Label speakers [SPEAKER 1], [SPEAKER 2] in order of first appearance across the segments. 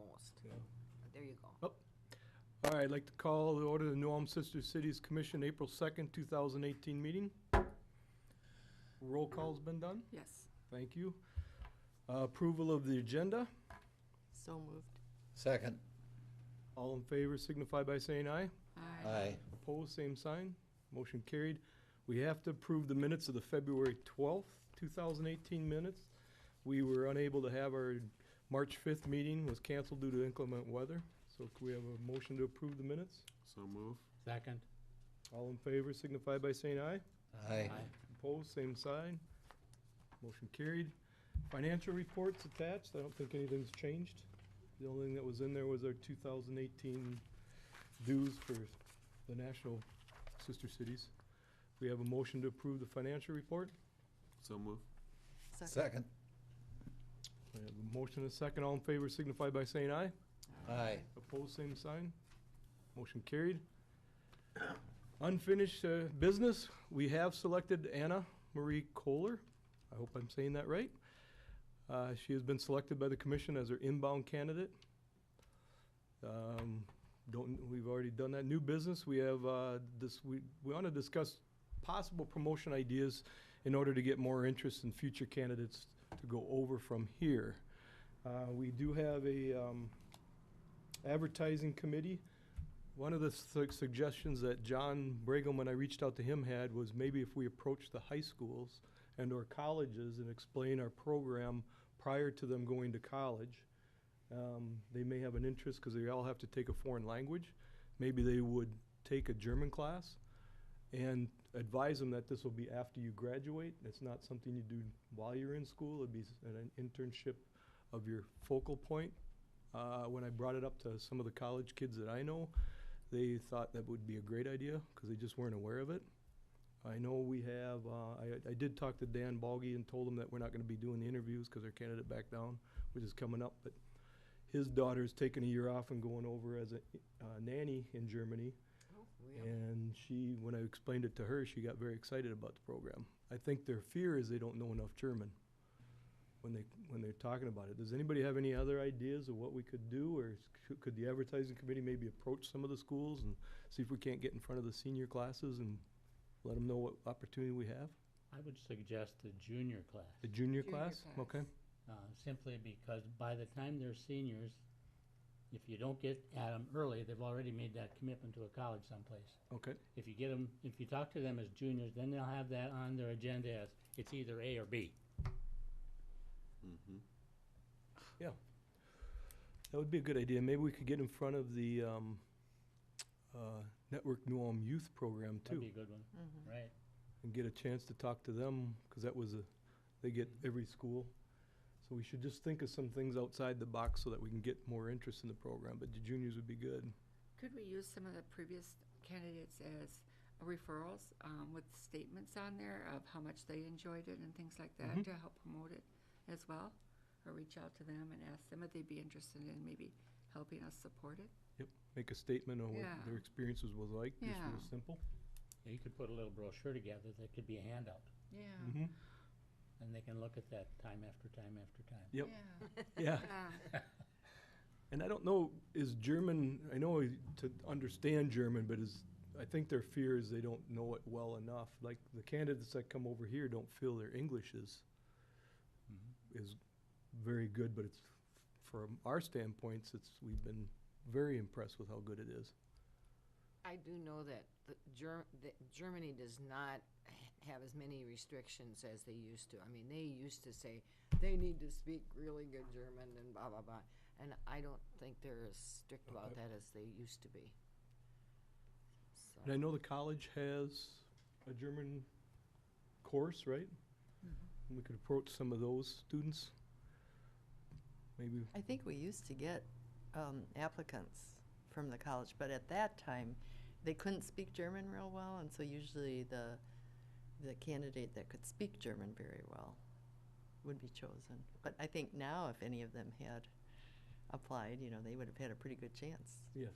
[SPEAKER 1] almost.
[SPEAKER 2] Yeah.
[SPEAKER 1] But there you go.
[SPEAKER 2] Oh. All right, I'd like to call to order the New Ulm Sister Cities Commission April 2nd, 2018 meeting. Roll call's been done?
[SPEAKER 3] Yes.
[SPEAKER 2] Thank you. Approval of the agenda.
[SPEAKER 3] So moved.
[SPEAKER 4] Second.
[SPEAKER 2] All in favor signify by saying aye.
[SPEAKER 4] Aye.
[SPEAKER 2] Opposed, same sign. Motion carried. We have to approve the minutes of the February 12th, 2018 minutes. We were unable to have our March 5th meeting, was canceled due to inclement weather. So could we have a motion to approve the minutes?
[SPEAKER 5] So move.
[SPEAKER 4] Second.
[SPEAKER 2] All in favor signify by saying aye.
[SPEAKER 4] Aye.
[SPEAKER 2] Opposed, same sign. Motion carried. Financial reports attached. I don't think anything's changed. The only thing that was in there was our 2018 dues for the National Sister Cities. We have a motion to approve the financial report.
[SPEAKER 5] So move.
[SPEAKER 4] Second.
[SPEAKER 2] We have a motion and a second. All in favor signify by saying aye.
[SPEAKER 4] Aye.
[SPEAKER 2] Opposed, same sign. Motion carried. Unfinished business. We have selected Anna Marie Kohler. I hope I'm saying that right. She has been selected by the commission as our inbound candidate. We've already done that. New business. We have we want to discuss possible promotion ideas in order to get more interest in future candidates to go over from here. We do have a advertising committee. One of the suggestions that John Brigham, when I reached out to him, had was maybe if we approach the high schools and or colleges and explain our program prior to them going to college. They may have an interest because they all have to take a foreign language. Maybe they would take a German class and advise them that this will be after you graduate. It's not something you do while you're in school. It'd be an internship of your focal point. When I brought it up to some of the college kids that I know, they thought that would be a great idea because they just weren't aware of it. I know we have, I did talk to Dan Balgi and told him that we're not going to be doing the interviews because our candidate backed down, which is coming up. But his daughter's taking a year off and going over as a nanny in Germany.
[SPEAKER 1] Oh, really?
[SPEAKER 2] And she, when I explained it to her, she got very excited about the program. I think their fear is they don't know enough German when they're talking about it. Does anybody have any other ideas of what we could do, or could the advertising committee maybe approach some of the schools and see if we can't get in front of the senior classes and let them know what opportunity we have?
[SPEAKER 6] I would suggest the junior class,
[SPEAKER 2] The junior
[SPEAKER 1] Junior
[SPEAKER 2] class?
[SPEAKER 1] class.
[SPEAKER 2] Okay.
[SPEAKER 6] simply because by the time they're seniors, if you don't get at them early, they've already made that commitment to a college someplace.
[SPEAKER 2] Okay.
[SPEAKER 6] If you get them, if you talk to them as juniors, then they'll have that on their agenda as it's either A or B.
[SPEAKER 5] Mm-hmm.
[SPEAKER 2] Yeah. That would be a good idea. Maybe we could get in front of the Network New Ulm Youth Program
[SPEAKER 6] That'd be a
[SPEAKER 2] too,
[SPEAKER 6] good one, right?
[SPEAKER 2] and get a chance to talk to them, because that was they get every school. So we should just think of some things outside the box so that we can get more interest in the program, but the juniors would be good.
[SPEAKER 3] Could we use some of the previous candidates as referrals with statements on there of how much they enjoyed it and things like that to help promote it as well? Or reach out to them and ask them if they'd be interested in maybe helping us support it?
[SPEAKER 2] Yep. Make a statement on
[SPEAKER 3] Yeah.
[SPEAKER 2] what their experiences was like, just
[SPEAKER 3] Yeah.
[SPEAKER 2] real simple.
[SPEAKER 6] Yeah, you could put a little brochure together that could be a handout,
[SPEAKER 3] Yeah.
[SPEAKER 2] Mm-hmm.
[SPEAKER 6] and they can look at that time after time after time.
[SPEAKER 2] Yep.
[SPEAKER 3] Yeah.
[SPEAKER 2] Yeah.
[SPEAKER 3] Yeah.
[SPEAKER 2] And I don't know, is German, I know to understand German, but I think their fear is they don't know it well enough. Like the candidates that come over here don't feel their English is very good, but it's, from our standpoints, we've been very impressed with how good it is.
[SPEAKER 1] I do know that that Germany does not have as many restrictions as they used to. I mean, they used to say they need to speak really good German and blah, blah, blah. And I don't think they're as strict about that as they used to be. So,
[SPEAKER 2] And I know the college has a German course, right? And we could approach some of those students. Maybe.
[SPEAKER 7] I think we used to get applicants from the college, but at that time, they couldn't speak German real well, and so usually the candidate that could speak German very well would be chosen. But I think now, if any of them had applied, they would have had a pretty good chance.
[SPEAKER 2] Yes.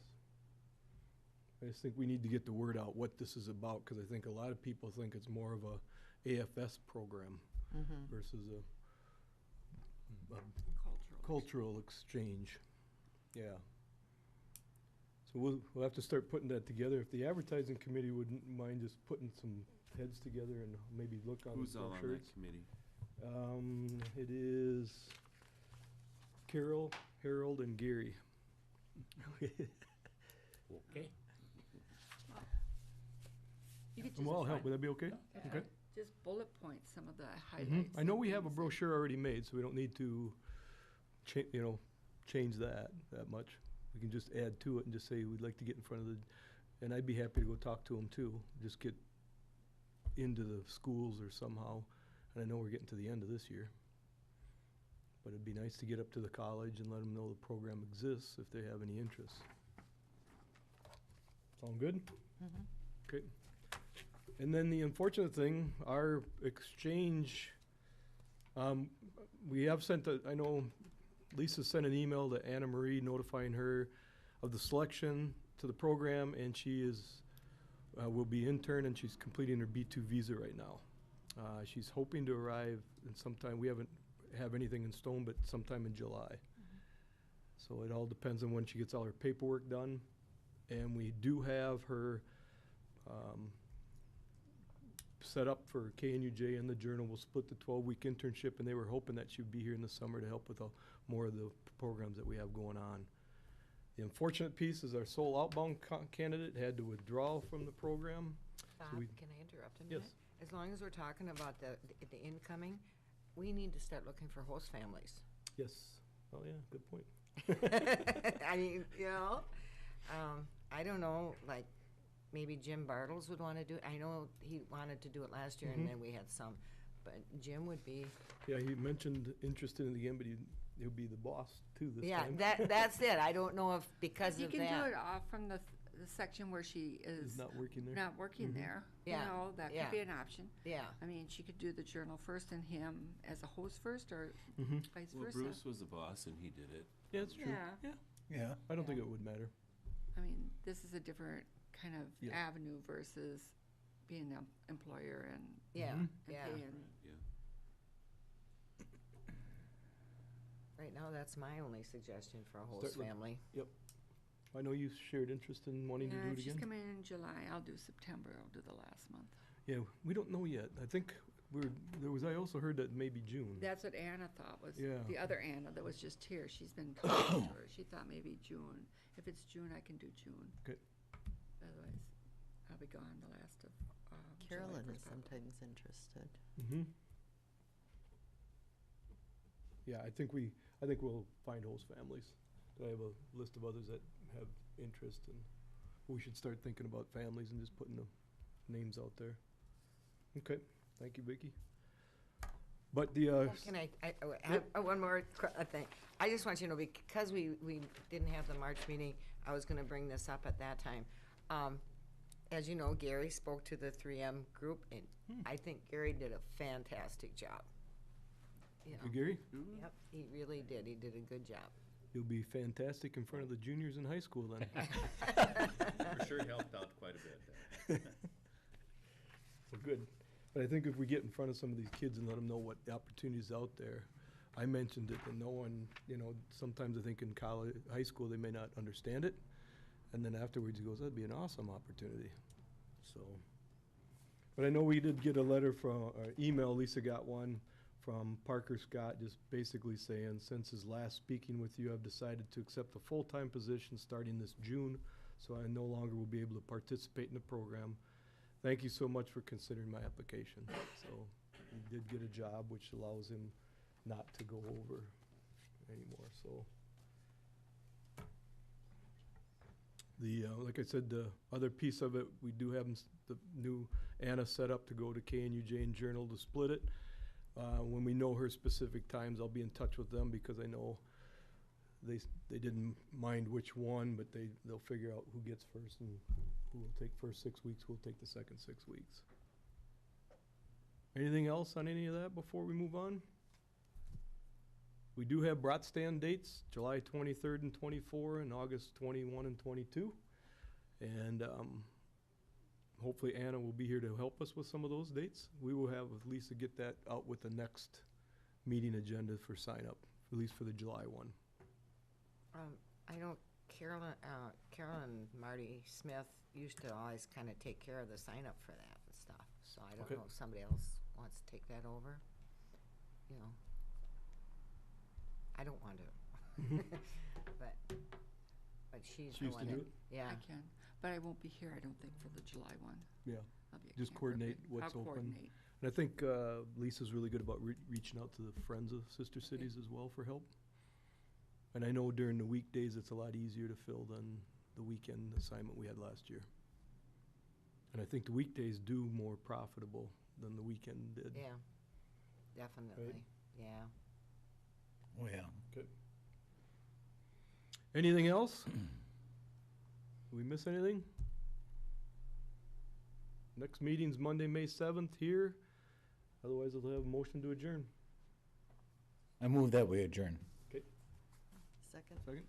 [SPEAKER 2] I just think we need to get the word out what this is about, because I think a lot of people think it's more of a AFS program versus a
[SPEAKER 3] Cultural.
[SPEAKER 2] cultural exchange. Yeah. So we'll have to start putting that together. If the advertising committee wouldn't mind just putting some heads together and maybe look on the
[SPEAKER 5] Who's all on
[SPEAKER 2] brochures.
[SPEAKER 5] that committee?
[SPEAKER 2] It is Carol, Harold, and Gary.
[SPEAKER 6] Okay.
[SPEAKER 3] You could
[SPEAKER 2] And we'll all
[SPEAKER 3] just,
[SPEAKER 2] help. Would that be okay?
[SPEAKER 3] yeah,
[SPEAKER 2] Okay.
[SPEAKER 3] just bullet point some of the
[SPEAKER 2] Mhm.
[SPEAKER 3] highlights.
[SPEAKER 2] I know
[SPEAKER 3] and
[SPEAKER 2] we have a
[SPEAKER 3] things that-
[SPEAKER 2] brochure already made, so we don't need to change that much. We can just add to it and just say we'd like to get in front of the, and I'd be happy to go talk to them too. Just get into the schools or somehow. And I know we're getting to the end of this year. But it'd be nice to get up to the college and let them know the program exists if they have any interest. Sound good?
[SPEAKER 7] Mhm.
[SPEAKER 2] Okay. And then the unfortunate thing, our exchange, we have sent I know Lisa sent an email to Anna Marie notifying her of the selection to the program, and she will be intern, and she's completing her B2 visa right now. She's hoping to arrive in sometime, we haven't have anything in stone, but sometime in July. So it all depends on when she gets all her paperwork done. And we do have her set up for KNUJ and the Journal. We'll split the 12-week internship, and they were hoping that she'd be here in the summer to help with more of the programs that we have going on. The unfortunate piece is our sole outbound candidate had to withdraw from the program.
[SPEAKER 1] Bob,
[SPEAKER 2] we-
[SPEAKER 1] can I interrupt a
[SPEAKER 2] Yes.
[SPEAKER 1] minute? As long as we're talking about the incoming, we need to start looking for host families.
[SPEAKER 2] Yes. Oh, yeah, good point.
[SPEAKER 1] I mean, I don't know, like, maybe Jim Bartles would want to do, I know he wanted to do it last year, and
[SPEAKER 2] Mhm.
[SPEAKER 1] then we had some, but Jim would be,
[SPEAKER 2] Yeah, he mentioned interested in the game, but he'll be the boss too this
[SPEAKER 1] yeah,
[SPEAKER 2] time.
[SPEAKER 1] that's it. I don't know if because
[SPEAKER 3] You
[SPEAKER 1] of
[SPEAKER 3] can do
[SPEAKER 1] that.
[SPEAKER 3] it off from the section where she
[SPEAKER 2] He's
[SPEAKER 3] is
[SPEAKER 2] not working there.
[SPEAKER 3] not working
[SPEAKER 2] Mhm.
[SPEAKER 3] there.
[SPEAKER 1] Yeah,
[SPEAKER 3] You know, that
[SPEAKER 1] yeah.
[SPEAKER 3] could be an option.
[SPEAKER 1] Yeah,
[SPEAKER 3] I mean, she could do the Journal first and him as a host first, or
[SPEAKER 2] Mhm.
[SPEAKER 3] vice
[SPEAKER 5] Well,
[SPEAKER 3] versa.
[SPEAKER 5] Bruce was the boss and he did it.
[SPEAKER 2] Yeah, it's true.
[SPEAKER 3] Yeah.
[SPEAKER 2] Yeah.
[SPEAKER 4] Yeah.
[SPEAKER 2] I don't think it would matter.
[SPEAKER 3] I mean, this is a different kind of
[SPEAKER 2] Yeah.
[SPEAKER 3] avenue versus being an employer and
[SPEAKER 1] yeah,
[SPEAKER 2] Mhm.
[SPEAKER 1] yeah.
[SPEAKER 3] paying.
[SPEAKER 5] Yeah.
[SPEAKER 1] Right now, that's my only suggestion for a host
[SPEAKER 2] look-
[SPEAKER 1] family.
[SPEAKER 2] I know you shared interest in wanting to
[SPEAKER 3] Yeah,
[SPEAKER 2] do it
[SPEAKER 3] if she's
[SPEAKER 2] again.
[SPEAKER 3] coming in July, I'll do September, I'll do the last month.
[SPEAKER 2] Yeah, we don't know yet. I think I also heard that maybe June.
[SPEAKER 3] That's what Anna thought was,
[SPEAKER 2] Yeah.
[SPEAKER 3] the other Anna that was just here, she's been talking to her, she thought maybe June. If it's June, I can do June.
[SPEAKER 2] Okay.
[SPEAKER 3] Otherwise, I'll be gone the last of, July,
[SPEAKER 7] Carolyn
[SPEAKER 3] first
[SPEAKER 7] is
[SPEAKER 3] part.
[SPEAKER 7] sometimes interested.
[SPEAKER 2] Mm-hmm. Yeah, I think we'll find host families. I have a list of others that have interest, and we should start thinking about families and just putting the names out there. Okay, thank you, Vicki. But the,
[SPEAKER 1] Can I have one more thing? I just want you to know, because we didn't have the March meeting, I was gonna bring this up at that time. As you know, Gary spoke to the 3M group, and I think Gary did a fantastic job. You know,
[SPEAKER 2] Gary,
[SPEAKER 1] yep, he really did. He did a good job.
[SPEAKER 2] you'll be fantastic in front of the juniors in high school then.
[SPEAKER 8] For sure helped out quite a bit.
[SPEAKER 2] Well, good. But I think if we get in front of some of these kids and let them know what the opportunities out there, I mentioned it, and no one, sometimes I think in college, high school, they may not understand it. And then afterwards, he goes, that'd be an awesome opportunity. So, but I know we did get a letter or email, Lisa got one from Parker Scott, just basically saying, since his last speaking with you, I've decided to accept a full-time position starting this June, so I no longer will be able to participate in the program. Thank you so much for considering my application. So he did get a job, which allows him not to go over anymore, so. Like I said, the other piece of it, we do have the new Anna set up to go to KNUJ and Journal to split it. When we know her specific times, I'll be in touch with them because I know they didn't mind which one, but they'll figure out who gets first and who will take first 6 weeks, who will take the second 6 weeks. Anything else on any of that before we move on? We do have brat stand dates, July 23rd and 24, and August 21 and 22. And hopefully Anna will be here to help us with some of those dates. We will have Lisa get that out with the next meeting agenda for sign up, at least for the July one.
[SPEAKER 1] I know Carolyn Marty Smith used to always kind of take care of the sign up for that and stuff. So I don't
[SPEAKER 2] Okay.
[SPEAKER 1] know if somebody else wants to take that over. You know, I don't want to, but she's
[SPEAKER 2] She
[SPEAKER 1] the
[SPEAKER 2] used to
[SPEAKER 1] one
[SPEAKER 2] do
[SPEAKER 1] that,
[SPEAKER 2] it?
[SPEAKER 1] yeah.
[SPEAKER 3] I can, but I won't be here, I don't think, for the July one.
[SPEAKER 2] Yeah.
[SPEAKER 3] I'll be at
[SPEAKER 2] Just
[SPEAKER 3] camp,
[SPEAKER 2] coordinate
[SPEAKER 3] okay.
[SPEAKER 2] what's
[SPEAKER 3] I'll
[SPEAKER 2] open.
[SPEAKER 3] coordinate.
[SPEAKER 2] And I think Lisa's really good about reaching out to the Friends of Sister Cities as well for help. And I know during the weekdays, it's a lot easier to fill than the weekend assignment we had last year. And I think the weekdays do more profitable than the weekend did.
[SPEAKER 1] Yeah, definitely, yeah.
[SPEAKER 4] Oh, yeah.
[SPEAKER 2] Anything else? Did we miss anything? Next meeting's Monday, May 7th here. Otherwise, we'll have a motion to adjourn.
[SPEAKER 4] I move that we adjourn.
[SPEAKER 7] Second.
[SPEAKER 2] Second.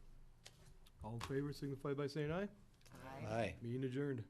[SPEAKER 2] All in favor, signify by saying aye.
[SPEAKER 1] I
[SPEAKER 4] Aye.
[SPEAKER 2] Meeting adjourned.